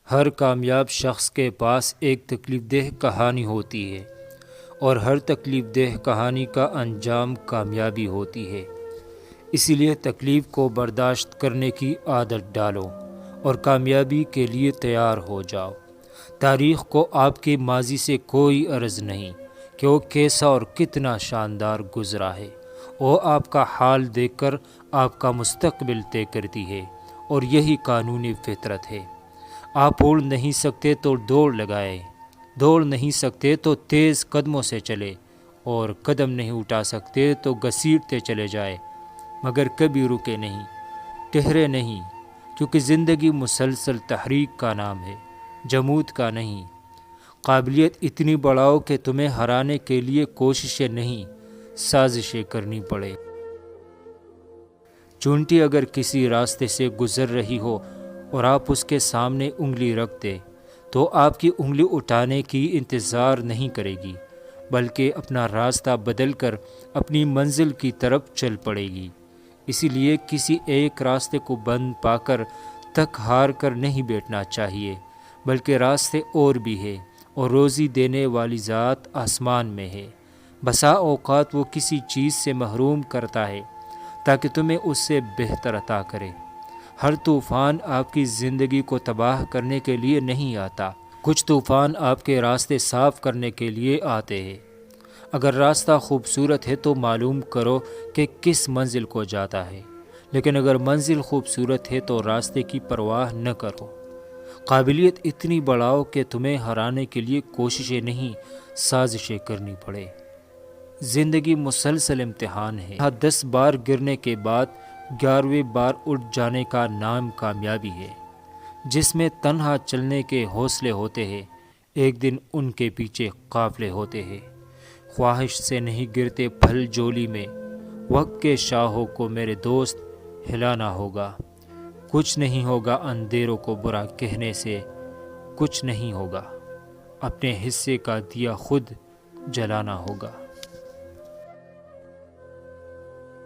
ہر کامیاب شخص کے پاس ایک تکلیف دہ کہانی ہوتی ہے، اور ہر تکلیف دہ کہانی کا انجام کامیابی ہوتی ہے۔ اسی لیے تکلیف کو برداشت کرنے کی عادت ڈالو اور کامیابی کے لیے تیار ہو جاؤ۔ تاریخ کو آپ کے ماضی سے کوئی غرض نہیں کہ وہ کیسا اور کتنا شاندار گزرا ہے۔ وہ آپ کا حال دیکھ کر آپ کا مستقبل طے کرتی ہے، اور یہی قانون فطرت ہے۔ آپ اڑ نہیں سکتے تو دوڑ لگائے، دوڑ نہیں سکتے تو تیز قدموں سے چلے، اور قدم نہیں اٹھا سکتے تو گھسیٹتے چلے جائے، مگر کبھی رکے نہیں، ٹھہرے نہیں، کیونکہ زندگی مسلسل تحریک کا نام ہے، جمود کا نہیں۔ قابلیت اتنی بڑھاؤ کہ تمہیں ہرانے کے لیے کوششیں نہیں، سازشیں کرنی پڑے۔ چونٹی اگر کسی راستے سے گزر رہی ہو اور آپ اس کے سامنے انگلی رکھ دے تو آپ کی انگلی اٹھانے کی انتظار نہیں کرے گی، بلکہ اپنا راستہ بدل کر اپنی منزل کی طرف چل پڑے گی۔ اسی لیے کسی ایک راستے کو بند پا کر تک ہار کر نہیں بیٹھنا چاہیے، بلکہ راستے اور بھی ہے، اور روزی دینے والی ذات آسمان میں ہے۔ بسا اوقات وہ کسی چیز سے محروم کرتا ہے تاکہ تمہیں اس سے بہتر عطا کرے۔ ہر طوفان آپ کی زندگی کو تباہ کرنے کے لیے نہیں آتا، کچھ طوفان آپ کے راستے صاف کرنے کے لیے آتے ہیں۔ اگر راستہ خوبصورت ہے تو معلوم کرو کہ کس منزل کو جاتا ہے، لیکن اگر منزل خوبصورت ہے تو راستے کی پرواہ نہ کرو۔ قابلیت اتنی بڑھاؤ کہ تمہیں ہرانے کے لیے کوششیں نہیں، سازشیں کرنی پڑے۔ زندگی مسلسل امتحان ہے۔ 10 بار گرنے کے بعد 11ویں بار اٹھ جانے کا نام کامیابی ہے۔ جس میں تنہا چلنے کے حوصلے ہوتے ہیں، ایک دن ان کے پیچھے قافلے ہوتے ہیں۔ خواہش سے نہیں گرتے پھل جولی میں، وقت کے شاہوں کو میرے دوست ہلانا ہوگا۔ کچھ نہیں ہوگا اندھیروں کو برا کہنے سے، کچھ نہیں ہوگا، اپنے حصے کا دیا خود جلانا ہوگا۔